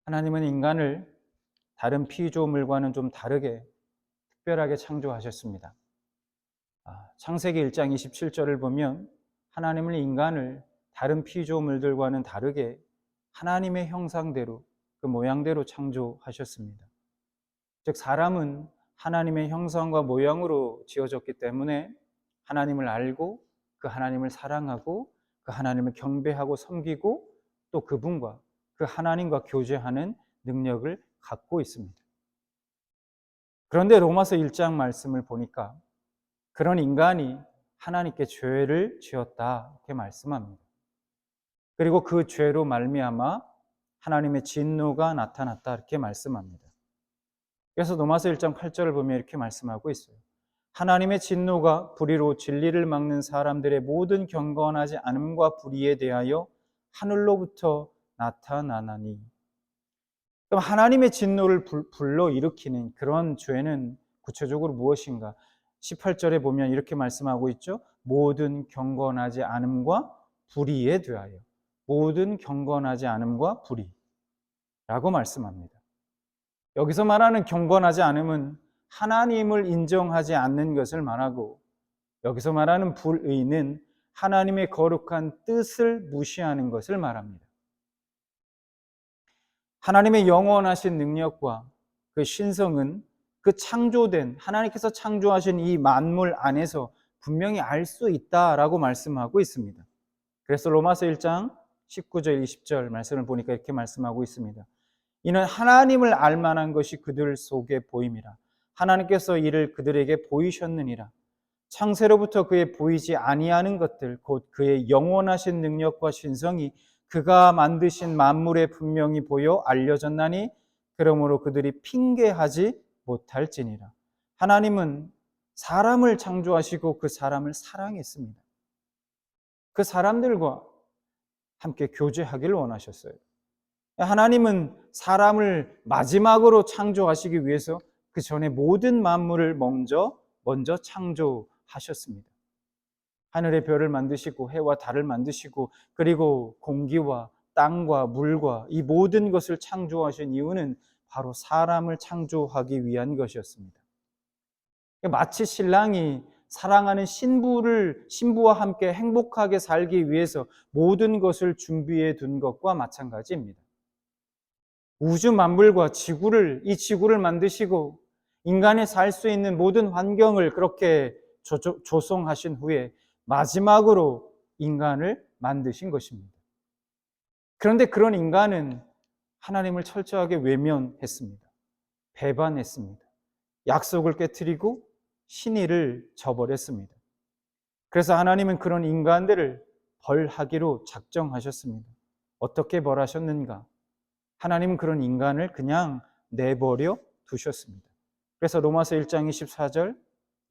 하나님은 인간을 다른 피조물과는 좀 다르게 특별하게 창조하셨습니다. 창세기 1장 27절을 보면 하나님은 인간을 다른 피조물들과는 다르게 하나님의 형상대로 그 모양대로 창조하셨습니다. 즉 사람은 하나님의 형상과 모양으로 지어졌기 때문에 하나님을 알고 그 하나님을 사랑하고 그 하나님을 경배하고 섬기고 또 그분과 그 하나님과 교제하는 능력을 갖고 있습니다. 그런데 로마서 1장 말씀을 보니까 그런 인간이 하나님께 죄를 지었다 이렇게 말씀합니다. 그리고 그 죄로 말미암아 하나님의 진노가 나타났다 이렇게 말씀합니다. 그래서 로마서 1장 8절을 보면 이렇게 말씀하고 있어요. 하나님의 진노가 불의로 진리를 막는 사람들의 모든 경건하지 않음과 불의에 대하여 하늘로부터 나타나나니. 그럼 하나님의 진노를 불러일으키는 그런 죄는 구체적으로 무엇인가? 18절에 보면 이렇게 말씀하고 있죠. 모든 경건하지 않음과 불의에 대하여. 모든 경건하지 않음과 불의라고 말씀합니다. 여기서 말하는 경건하지 않음은 하나님을 인정하지 않는 것을 말하고, 여기서 말하는 불의는 하나님의 거룩한 뜻을 무시하는 것을 말합니다. 하나님의 영원하신 능력과 그 신성은 그 창조된 하나님께서 창조하신 이 만물 안에서 분명히 알 수 있다라고 말씀하고 있습니다. 그래서 로마서 1장 19절 20절 말씀을 보니까 이렇게 말씀하고 있습니다. 이는 하나님을 알 만한 것이 그들 속에 보임이라. 하나님께서 이를 그들에게 보이셨느니라. 창세로부터 그의 보이지 아니하는 것들 곧 그의 영원하신 능력과 신성이 그가 만드신 만물에 분명히 보여 알려졌나니 그러므로 그들이 핑계하지 못할지니라. 하나님은 사람을 창조하시고 그 사람을 사랑했습니다. 그 사람들과 함께 교제하기를 원하셨어요. 하나님은 사람을 마지막으로 창조하시기 위해서 그 전에 모든 만물을 먼저 창조하셨습니다. 하늘의 별을 만드시고 해와 달을 만드시고 그리고 공기와 땅과 물과 이 모든 것을 창조하신 이유는 바로 사람을 창조하기 위한 것이었습니다. 마치 신랑이 사랑하는 신부와 함께 행복하게 살기 위해서 모든 것을 준비해 둔 것과 마찬가지입니다. 우주 만물과 이 지구를 만드시고 인간이 살 수 있는 모든 환경을 그렇게 조성하신 후에 마지막으로 인간을 만드신 것입니다. 그런데 그런 인간은 하나님을 철저하게 외면했습니다. 배반했습니다. 약속을 깨트리고 신의를 저버렸습니다. 그래서 하나님은 그런 인간들을 벌하기로 작정하셨습니다. 어떻게 벌하셨는가? 하나님은 그런 인간을 그냥 내버려 두셨습니다. 그래서 로마서 1장 24절,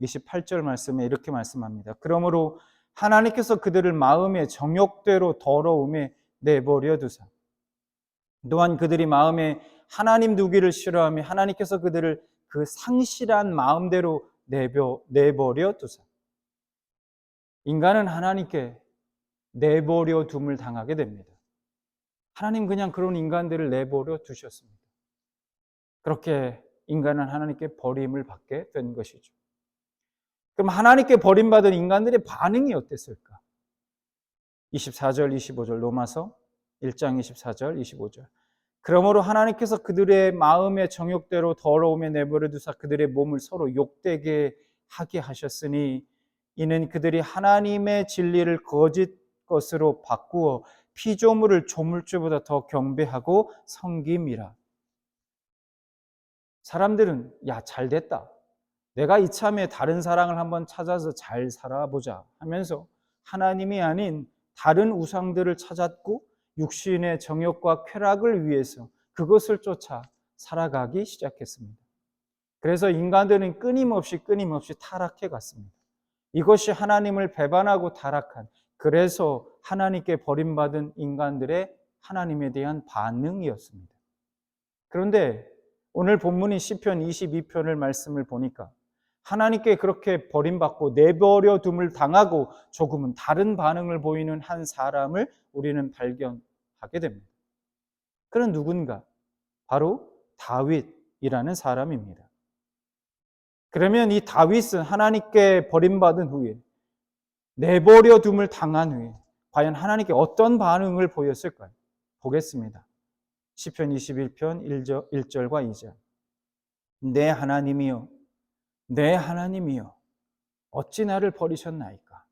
28절 말씀에 이렇게 말씀합니다. 그러므로 하나님께서 그들을 마음의 정욕대로 더러움에 내버려 두사 또한 그들이 마음에 하나님 두기를 싫어하며 하나님께서 그들을 그 상실한 마음대로 내버려 두사 인간은 하나님께 내버려 둠을 당하게 됩니다. 하나님 그냥 그런 인간들을 내버려 두셨습니다. 그렇게 인간은 하나님께 버림을 받게 된 것이죠. 그럼 하나님께 버림받은 인간들의 반응이 어땠을까? 24절, 25절 로마서 1장 24절, 25절. 그러므로 하나님께서 그들의 마음의 정욕대로 더러움에 내버려 두사 그들의 몸을 서로 욕되게 하게 하셨으니 이는 그들이 하나님의 진리를 거짓 것으로 바꾸어 피조물을 조물주보다 더 경배하고 섬김이라. 사람들은 잘됐다. 내가 이참에 다른 사랑을 한번 찾아서 잘 살아보자 하면서 하나님이 아닌 다른 우상들을 찾았고 육신의 정욕과 쾌락을 위해서 그것을 쫓아 살아가기 시작했습니다. 그래서 인간들은 끊임없이 타락해 갔습니다. 이것이 하나님을 배반하고 타락한, 그래서 하나님께 버림받은 인간들의 하나님에 대한 반응이었습니다. 그런데 오늘 본문인 시편 22편을 말씀을 보니까 하나님께 그렇게 버림받고 내버려 둠을 당하고 조금은 다른 반응을 보이는 한 사람을 우리는 발견하게 됩니다. 그는 누군가? 바로 다윗이라는 사람입니다. 그러면 이 다윗은 하나님께 버림받은 후에, 내버려 둠을 당한 후에 과연 하나님께 어떤 반응을 보였을까요? 보겠습니다. 시편 21편 1절과 2절. 내 하나님이여, 내 하나님이여, 어찌 나를 버리셨나이까?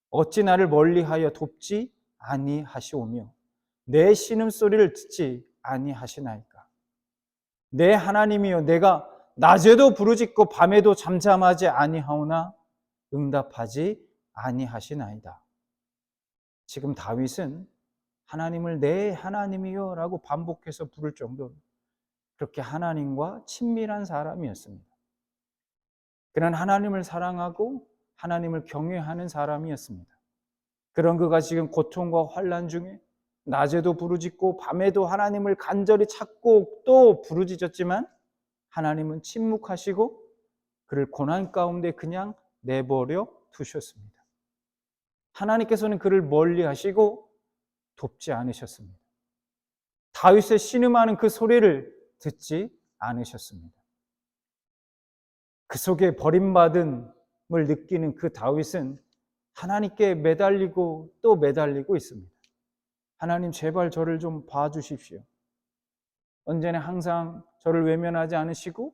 어찌 나를 멀리하여 돕지 아니하시오며 내 신음소리를 듣지 아니하시나이까? 내 하나님이여, 내가 낮에도 부르짖고 밤에도 잠잠하지 아니하오나 응답하지 아니하시나이다. 지금 다윗은 하나님을 내 하나님이여 라고 반복해서 부를 정도로 그렇게 하나님과 친밀한 사람이었습니다. 그는 하나님을 사랑하고 하나님을 경외하는 사람이었습니다. 그런 그가 지금 고통과 환난 중에 낮에도 부르짖고 밤에도 하나님을 간절히 찾고 또 부르짖었지만 하나님은 침묵하시고 그를 고난 가운데 그냥 내버려 두셨습니다. 하나님께서는 그를 멀리 하시고 돕지 않으셨습니다. 다윗의 신음하는 그 소리를 듣지 않으셨습니다. 그 속에 버림받음을 느끼는 그 다윗은 하나님께 매달리고 또 매달리고 있습니다. 하나님 제발 저를 좀 봐주십시오. 언제나 항상 저를 외면하지 않으시고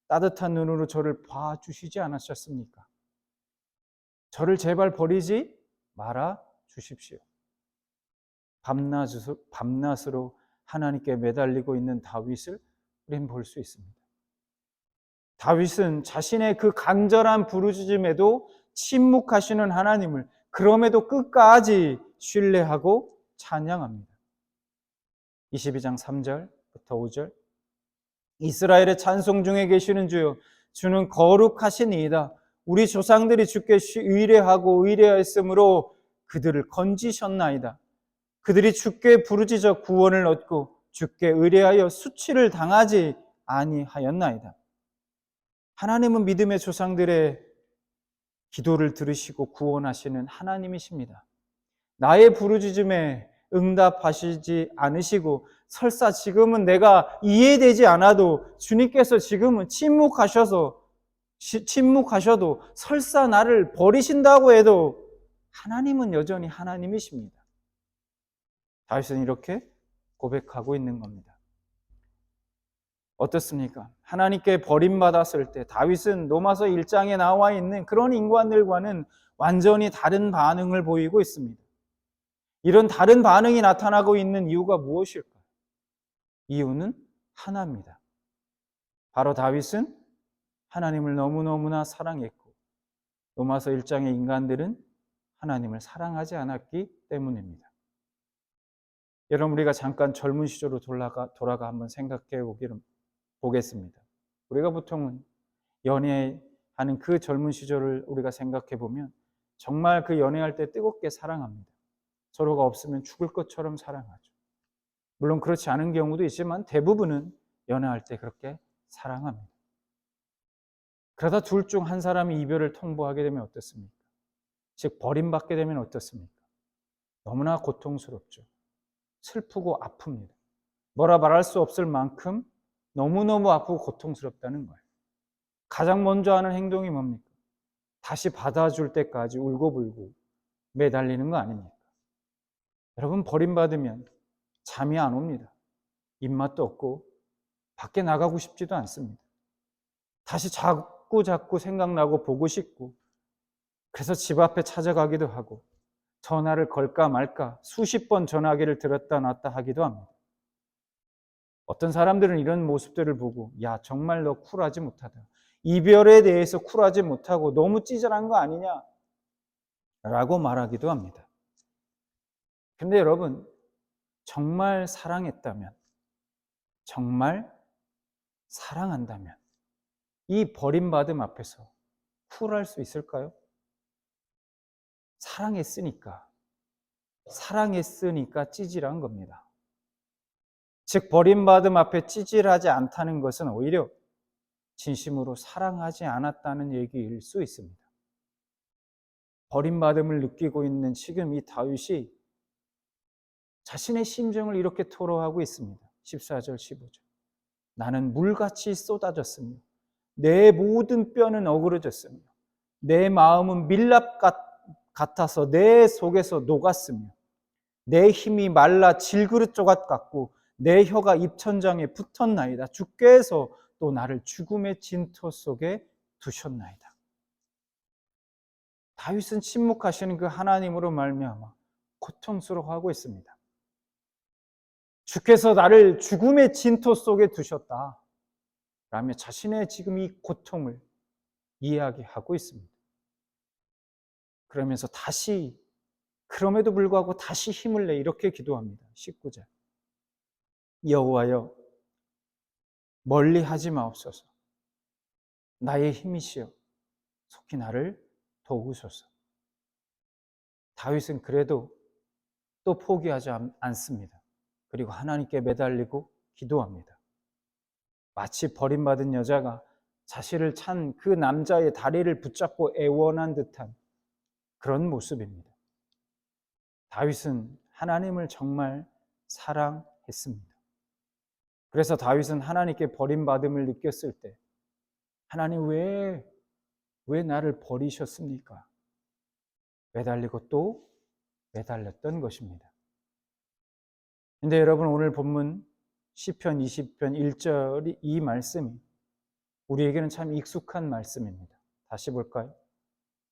따뜻한 눈으로 저를 봐주시지 않으셨습니까? 저를 제발 버리지 말아 주십시오. 밤낮으로 하나님께 매달리고 있는 다윗을 우리는 볼 수 있습니다. 다윗은 자신의 그 간절한 부르짖음에도 침묵하시는 하나님을 그럼에도 끝까지 신뢰하고 찬양합니다. 22장 3절부터 5절. 이스라엘의 찬송 중에 계시는 주여, 주는 거룩하시니이다. 우리 조상들이 주께 의뢰하고 의뢰하였으므로 그들을 건지셨나이다. 그들이 주께 부르짖어 구원을 얻고 주께 의뢰하여 수치를 당하지 아니하였나이다. 하나님은 믿음의 조상들의 기도를 들으시고 구원하시는 하나님이십니다. 나의 부르짖음에 응답하시지 않으시고 설사 지금은 내가 이해되지 않아도 주님께서 지금은 침묵하셔도 설사 나를 버리신다고 해도 하나님은 여전히 하나님이십니다. 다윗은 이렇게 고백하고 있는 겁니다. 어떻습니까? 하나님께 버림받았을 때 다윗은 로마서 1장에 나와 있는 그런 인간들과는 완전히 다른 반응을 보이고 있습니다. 이런 다른 반응이 나타나고 있는 이유가 무엇일까요? 이유는 하나입니다. 바로 다윗은 하나님을 너무너무나 사랑했고 로마서 1장의 인간들은 하나님을 사랑하지 않았기 때문입니다. 여러분, 우리가 잠깐 젊은 시절로 돌아가 한번 생각해 보겠습니다. 우리가 보통은 연애하는 그 젊은 시절을 우리가 생각해 보면 정말 그 연애할 때 뜨겁게 사랑합니다. 서로가 없으면 죽을 것처럼 사랑하죠. 물론 그렇지 않은 경우도 있지만 대부분은 연애할 때 그렇게 사랑합니다. 그러다 둘 중 한 사람이 이별을 통보하게 되면 어떻습니까? 즉 버림받게 되면 어떻습니까? 너무나 고통스럽죠. 슬프고 아픕니다. 뭐라 말할 수 없을 만큼 너무너무 아프고 고통스럽다는 거예요. 가장 먼저 하는 행동이 뭡니까? 다시 받아줄 때까지 울고불고 매달리는 거 아닙니까? 여러분, 버림받으면 잠이 안 옵니다. 입맛도 없고 밖에 나가고 싶지도 않습니다. 다시 자꾸 생각나고 보고 싶고 그래서 집 앞에 찾아가기도 하고 전화를 걸까 말까 수십 번 전화기를 들었다 놨다 하기도 합니다. 어떤 사람들은 이런 모습들을 보고 야, 정말 너 쿨하지 못하다. 이별에 대해서 쿨하지 못하고 너무 찌질한 거 아니냐? 라고 말하기도 합니다. 근데 여러분, 정말 사랑했다면, 정말 사랑한다면 이 버림받음 앞에서 쿨할 수 있을까요? 사랑했으니까 찌질한 겁니다. 즉 버림받음 앞에 찌질하지 않다는 것은 오히려 진심으로 사랑하지 않았다는 얘기일 수 있습니다. 버림받음을 느끼고 있는 지금 이 다윗이 자신의 심정을 이렇게 토로하고 있습니다. 14절, 15절. 나는 물같이 쏟아졌으며 내 모든 뼈는 어그러졌으며 내 마음은 밀랍 같아서 내 속에서 녹았으며 내 힘이 말라 질그릇 조각 같고 내 혀가 입천장에 붙었나이다. 주께서 또 나를 죽음의 진토 속에 두셨나이다. 다윗은 침묵하시는 그 하나님으로 말미암아 고통스러워하고 있습니다. 주께서 나를 죽음의 진토 속에 두셨다 라며 자신의 지금 이 고통을 이야기하고 있습니다. 그러면서 다시, 그럼에도 불구하고 다시 힘을 내 이렇게 기도합니다. 19절. 여호와여, 멀리 하지 마옵소서. 나의 힘이시여, 속히 나를 도우소서. 다윗은 그래도 또 포기하지 않습니다. 그리고 하나님께 매달리고 기도합니다. 마치 버림받은 여자가 자신을 찬 그 남자의 다리를 붙잡고 애원한 듯한 그런 모습입니다. 다윗은 하나님을 정말 사랑했습니다. 그래서 다윗은 하나님께 버림받음을 느꼈을 때 하나님 왜 나를 버리셨습니까? 매달리고 또 매달렸던 것입니다. 근데 여러분, 오늘 본문 시편 20편 1절 이 말씀이 우리에게는 참 익숙한 말씀입니다. 다시 볼까요?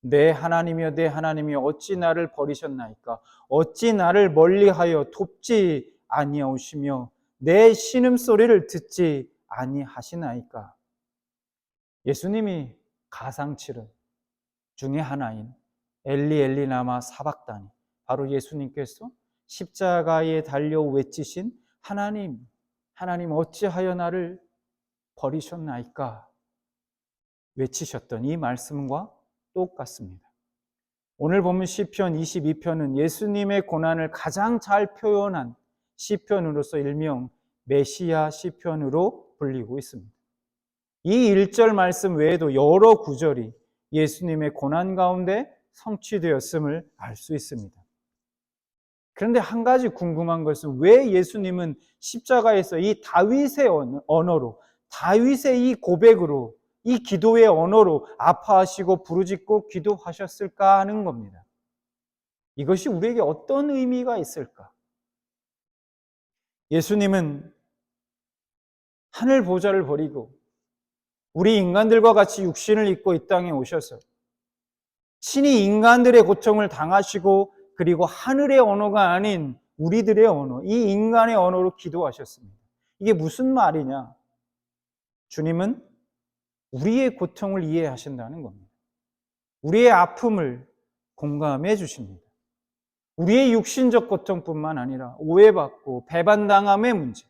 내 하나님이여 내 하나님이여 어찌 나를 버리셨나이까? 어찌 나를 멀리하여 돕지 아니하시며 내 신음소리를 듣지 아니하시나이까? 예수님이 가상치료 중에 하나인 엘리 엘리 라마 사박다니, 바로 예수님께서 십자가에 달려 외치신 하나님 어찌하여 나를 버리셨나이까 외치셨던 이 말씀과 똑같습니다. 오늘 보면 시편 22편은 예수님의 고난을 가장 잘 표현한 시편으로서 일명 메시아 시편으로 불리고 있습니다. 이 1절 말씀 외에도 여러 구절이 예수님의 고난 가운데 성취되었음을 알 수 있습니다. 그런데 한 가지 궁금한 것은 왜 예수님은 십자가에서 이 다윗의 언어로, 다윗의 이 고백으로, 이 기도의 언어로 아파하시고 부르짖고 기도하셨을까 하는 겁니다. 이것이 우리에게 어떤 의미가 있을까? 예수님은 하늘 보좌를 버리고 우리 인간들과 같이 육신을 입고 이 땅에 오셔서 친히 인간들의 고통을 당하시고 그리고 하늘의 언어가 아닌 우리들의 언어, 이 인간의 언어로 기도하셨습니다. 이게 무슨 말이냐? 주님은 우리의 고통을 이해하신다는 겁니다. 우리의 아픔을 공감해 주십니다. 우리의 육신적 고통뿐만 아니라 오해받고 배반당함의 문제,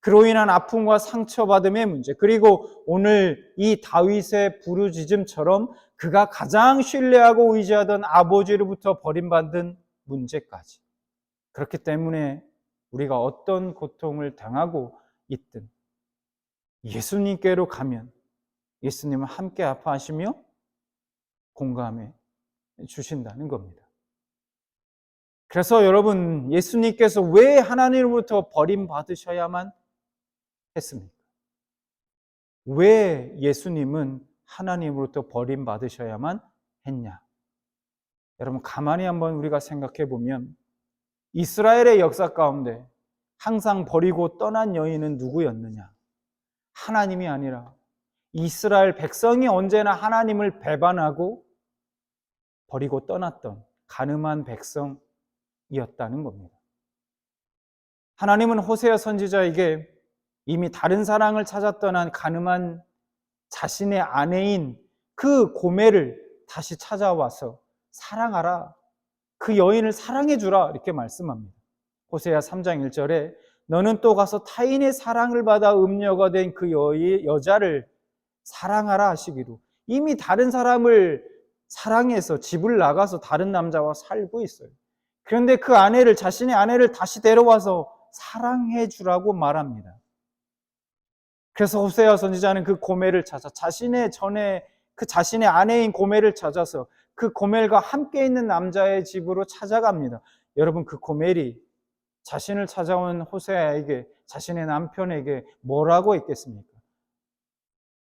그로 인한 아픔과 상처받음의 문제, 그리고 오늘 이 다윗의 부르짖음처럼 그가 가장 신뢰하고 의지하던 아버지로부터 버림받은 문제까지. 그렇기 때문에 우리가 어떤 고통을 당하고 있든 예수님께로 가면 예수님은 함께 아파하시며 공감해 주신다는 겁니다. 그래서 여러분, 예수님께서 왜 하나님으로부터 버림받으셔야만 했습니까? 왜 예수님은 하나님으로부터 버림받으셔야만 했냐? 여러분, 가만히 한번 우리가 생각해 보면 이스라엘의 역사 가운데 항상 버리고 떠난 여인은 누구였느냐? 하나님이 아니라 이스라엘 백성이 언제나 하나님을 배반하고 버리고 떠났던 간음한 백성이었다는 겁니다. 하나님은 호세아 선지자에게 이미 다른 사랑을 찾아 떠난 간음한 자신의 아내인 그 고멜을 다시 찾아와서 사랑하라, 그 여인을 사랑해주라 이렇게 말씀합니다. 호세아 3장 1절에 너는 또 가서 타인의 사랑을 받아 음녀가 된 그 여자를 사랑하라 하시기로 이미 다른 사람을 사랑해서 집을 나가서 다른 남자와 살고 있어요. 그런데 그 아내를, 자신의 아내를 다시 데려와서 사랑해주라고 말합니다. 그래서 호세아 선지자는 그 고멜을 찾아 자신의 아내인 고멜을 찾아서 그 고멜과 함께 있는 남자의 집으로 찾아갑니다. 여러분, 그 고멜이 자신을 찾아온 호세아에게, 자신의 남편에게 뭐라고 했겠습니까?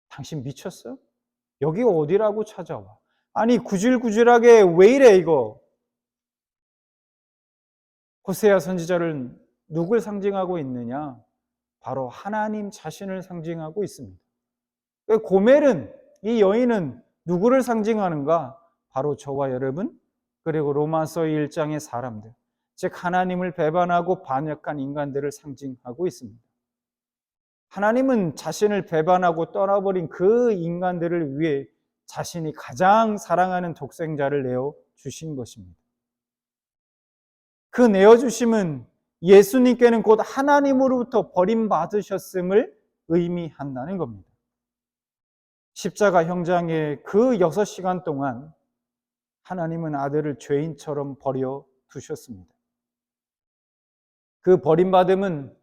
당신 미쳤어? 여기 어디라고 찾아와? 아니 구질구질하게 왜 이래 이거? 호세아 선지자는 누굴 상징하고 있느냐? 바로 하나님 자신을 상징하고 있습니다. 고멜은, 이 여인은 누구를 상징하는가? 바로 저와 여러분, 그리고 로마서 1장의 사람들, 즉 하나님을 배반하고 반역한 인간들을 상징하고 있습니다. 하나님은 자신을 배반하고 떠나버린 그 인간들을 위해 자신이 가장 사랑하는 독생자를 내어주신 것입니다. 그 내어주심은 예수님께는 곧 하나님으로부터 버림받으셨음을 의미한다는 겁니다. 십자가 형장의 그 6시간 동안 하나님은 아들을 죄인처럼 버려 두셨습니다. 그 버림받음은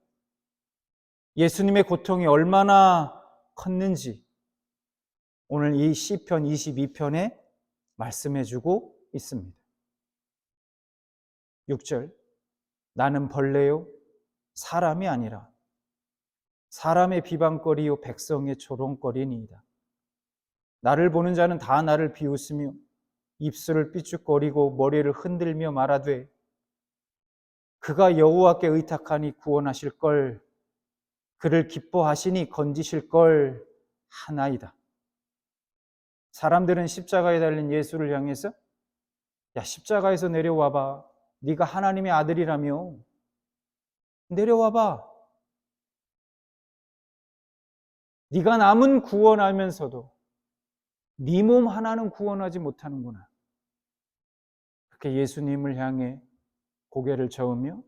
예수님의 고통이 얼마나 컸는지 오늘 이 시편 22편에 말씀해 주고 있습니다. 6절, 나는 벌레요 사람이 아니라 사람의 비방거리요 백성의 조롱거리니이다. 나를 보는 자는 다 나를 비웃으며 입술을 삐죽거리고 머리를 흔들며 말하되 그가 여호와께 의탁하니 구원하실 걸, 그를 기뻐하시니 건지실 걸 하나이다. 사람들은 십자가에 달린 예수를 향해서 야, 십자가에서 내려와봐. 네가 하나님의 아들이라며 내려와봐. 네가 남은 구원하면서도 네 몸 하나는 구원하지 못하는구나. 그렇게 예수님을 향해 고개를 저으며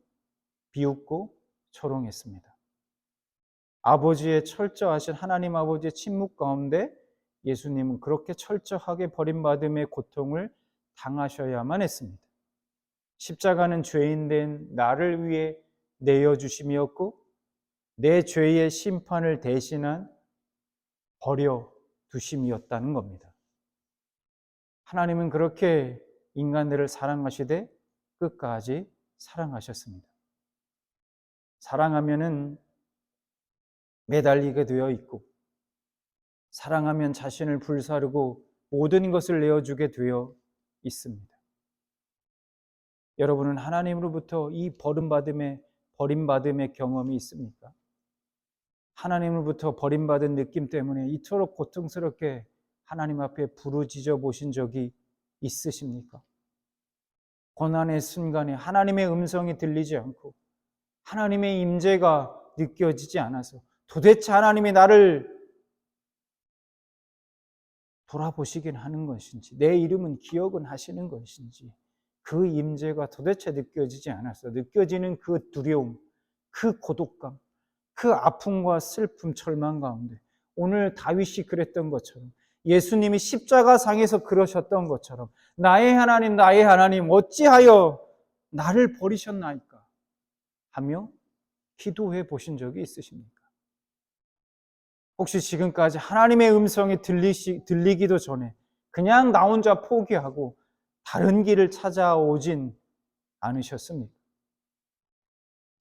비웃고 조롱했습니다. 아버지의 철저하신 하나님 아버지의 침묵 가운데 예수님은 그렇게 철저하게 버림받음의 고통을 당하셔야만 했습니다. 십자가는 죄인된 나를 위해 내어주심이었고 내 죄의 심판을 대신한 버려두심이었다는 겁니다. 하나님은 그렇게 인간들을 사랑하시되 끝까지 사랑하셨습니다. 사랑하면은 매달리게 되어 있고 사랑하면 자신을 불사르고 모든 것을 내어주게 되어 있습니다. 여러분은 하나님으로부터 이 버림받음의 경험이 있습니까? 하나님으로부터 버림받은 느낌 때문에 이토록 고통스럽게 하나님 앞에 부르짖어 보신 적이 있으십니까? 고난의 순간에 하나님의 음성이 들리지 않고 하나님의 임재가 느껴지지 않아서 도대체 하나님이 나를 돌아보시긴 하는 것인지, 내 이름은 기억은 하시는 것인지, 그 임재가 도대체 느껴지지 않아서 느껴지는 그 두려움, 그 고독감, 그 아픔과 슬픔, 절망 가운데 오늘 다윗이 그랬던 것처럼, 예수님이 십자가상에서 그러셨던 것처럼 나의 하나님 어찌하여 나를 버리셨나이까 하며 기도해 보신 적이 있으십니까? 혹시 지금까지 하나님의 음성이 들리기도 전에 그냥 나 혼자 포기하고 다른 길을 찾아오진 않으셨습니까?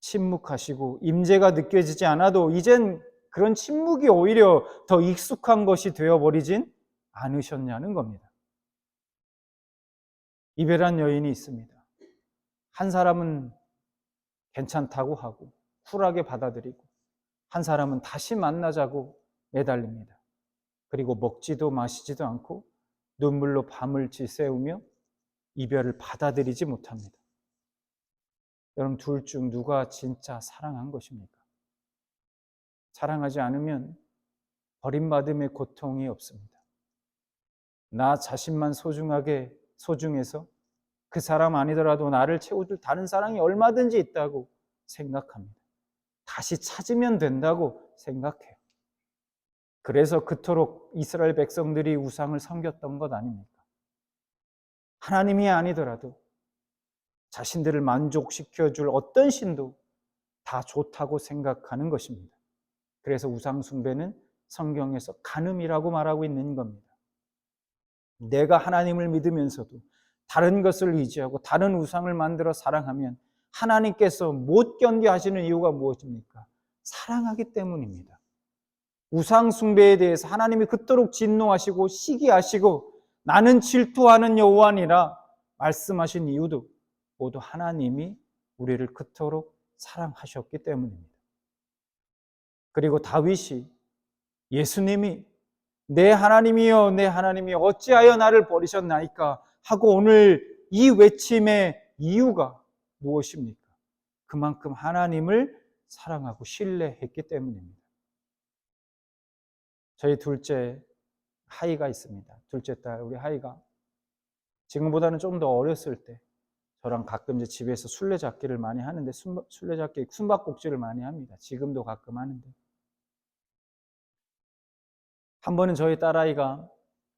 침묵하시고 임재가 느껴지지 않아도 이젠 그런 침묵이 오히려 더 익숙한 것이 되어버리진 않으셨냐는 겁니다. 이별한 여인이 있습니다. 한 사람은 괜찮다고 하고 쿨하게 받아들이고 한 사람은 다시 만나자고 매달립니다. 그리고 먹지도 마시지도 않고 눈물로 밤을 지새우며 이별을 받아들이지 못합니다. 여러분, 둘 중 누가 진짜 사랑한 것입니까? 사랑하지 않으면 버림받음의 고통이 없습니다. 나 자신만 소중해서 그 사람 아니더라도 나를 채워줄 다른 사랑이 얼마든지 있다고 생각합니다. 다시 찾으면 된다고 생각해요. 그래서 그토록 이스라엘 백성들이 우상을 섬겼던 것 아닙니까? 하나님이 아니더라도 자신들을 만족시켜줄 어떤 신도 다 좋다고 생각하는 것입니다. 그래서 우상 숭배는 성경에서 간음이라고 말하고 있는 겁니다. 내가 하나님을 믿으면서도 다른 것을 의지하고 다른 우상을 만들어 사랑하면 하나님께서 못 견뎌 하시는 이유가 무엇입니까? 사랑하기 때문입니다. 우상 숭배에 대해서 하나님이 그토록 진노하시고 시기하시고 나는 질투하는 여호와 아니라 말씀하신 이유도 모두 하나님이 우리를 그토록 사랑하셨기 때문입니다. 그리고 다윗이 예수님이 내 하나님이여 내 하나님이여 어찌하여 나를 버리셨나이까 하고 오늘 이 외침의 이유가 무엇입니까? 그만큼 하나님을 사랑하고 신뢰했기 때문입니다. 저희 둘째 하이가 있습니다. 둘째 딸 우리 하이가 지금보다는 좀 더 어렸을 때 저랑 가끔 이제 집에서 술래잡기를 많이 하는데 술래잡기 숨바꼭질을 많이 합니다. 지금도 가끔 하는데 한 번은 저희 딸아이가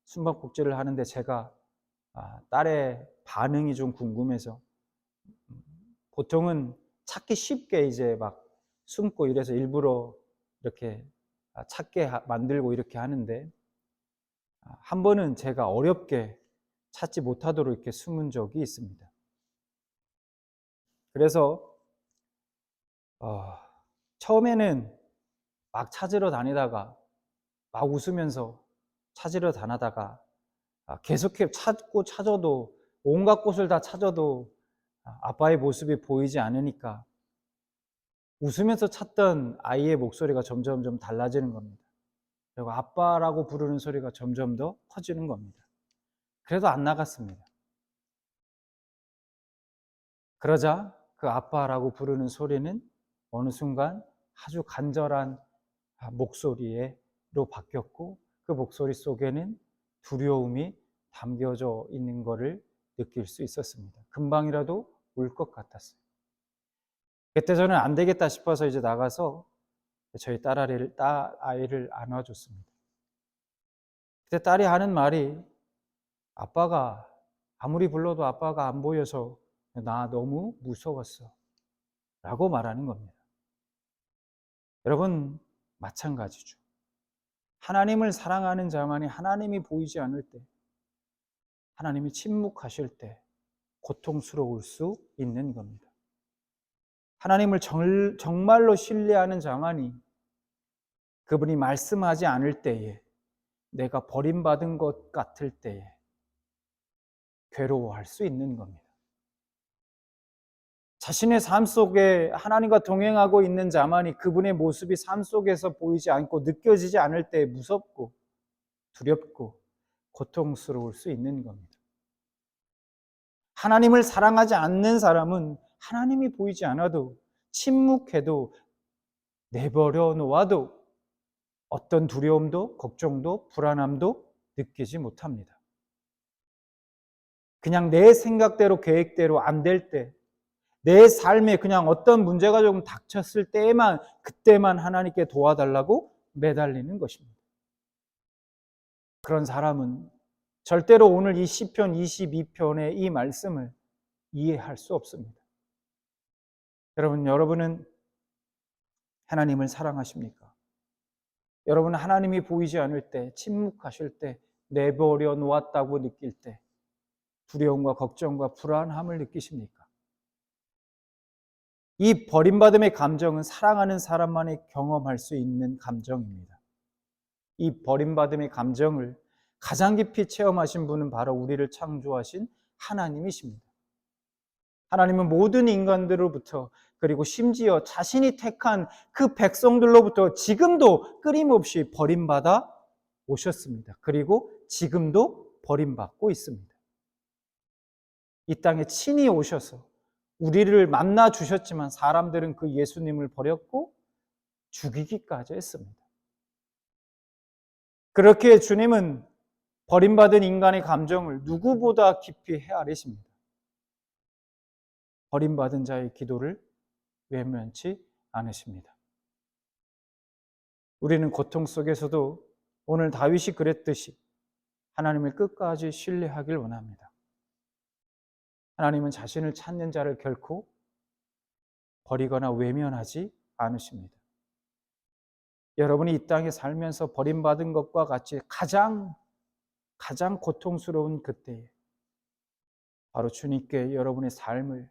숨바꼭질을 하는데 제가 딸의 반응이 좀 궁금해서 보통은 찾기 쉽게 이제 막 숨고 이래서 일부러 이렇게 찾게 만들고 이렇게 하는데 한 번은 제가 어렵게 찾지 못하도록 이렇게 숨은 적이 있습니다. 그래서 처음에는 막 찾으러 다니다가 막 웃으면서 찾으러 다니다가 계속해 찾아도 온갖 곳을 다 찾아도 아빠의 모습이 보이지 않으니까 웃으면서 찾던 아이의 목소리가 점점 좀 달라지는 겁니다. 그리고 아빠라고 부르는 소리가 점점 더 커지는 겁니다. 그래도 안 나갔습니다. 그러자 그 아빠라고 부르는 소리는 어느 순간 아주 간절한 목소리로 바뀌었고 그 목소리 속에는 두려움이 담겨져 있는 것을 느낄 수 있었습니다. 금방이라도 울 것 같았어요. 그때 저는 안 되겠다 싶어서 이제 나가서 저희 딸아이를 안아줬습니다. 그때 딸이 하는 말이 아빠가 아무리 불러도 아빠가 안 보여서 나 너무 무서웠어 라고 말하는 겁니다. 여러분 마찬가지죠. 하나님을 사랑하는 자만이 하나님이 보이지 않을 때 하나님이 침묵하실 때 고통스러울 수 있는 겁니다. 하나님을 정말로 신뢰하는 자만이 그분이 말씀하지 않을 때에 내가 버림받은 것 같을 때에 괴로워할 수 있는 겁니다. 자신의 삶 속에 하나님과 동행하고 있는 자만이 그분의 모습이 삶 속에서 보이지 않고 느껴지지 않을 때 무섭고 두렵고 고통스러울 수 있는 겁니다. 하나님을 사랑하지 않는 사람은 하나님이 보이지 않아도 침묵해도 내버려 놓아도 어떤 두려움도 걱정도 불안함도 느끼지 못합니다. 그냥 내 생각대로 계획대로 안 될 때, 내 삶에 그냥 어떤 문제가 조금 닥쳤을 때에만 그때만 하나님께 도와달라고 매달리는 것입니다. 그런 사람은 절대로 오늘 이 시편 22편의 이 말씀을 이해할 수 없습니다. 여러분은 하나님을 사랑하십니까? 여러분 하나님이 보이지 않을 때, 침묵하실 때, 내버려 놓았다고 느낄 때 두려움과 걱정과 불안함을 느끼십니까? 이 버림받음의 감정은 사랑하는 사람만이 경험할 수 있는 감정입니다. 이 버림받음의 감정을 가장 깊이 체험하신 분은 바로 우리를 창조하신 하나님이십니다. 하나님은 모든 인간들로부터 그리고 심지어 자신이 택한 그 백성들로부터 지금도 끊임없이 버림받아 오셨습니다. 그리고 지금도 버림받고 있습니다. 이 땅에 친히 오셔서 우리를 만나 주셨지만 사람들은 그 예수님을 버렸고 죽이기까지 했습니다. 그렇게 주님은 버림받은 인간의 감정을 누구보다 깊이 헤아리십니다. 버림받은 자의 기도를 외면치 않으십니다. 우리는 고통 속에서도 오늘 다윗이 그랬듯이 하나님을 끝까지 신뢰하길 원합니다. 하나님은 자신을 찾는 자를 결코 버리거나 외면하지 않으십니다. 여러분이 이 땅에 살면서 버림받은 것과 같이 가장 고통스러운 그때에 바로 주님께 여러분의 삶을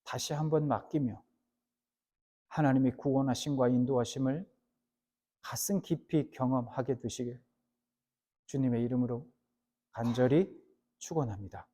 다시 한번 맡기며 하나님의 구원하심과 인도하심을 가슴 깊이 경험하게 되시길 주님의 이름으로 간절히 축원합니다.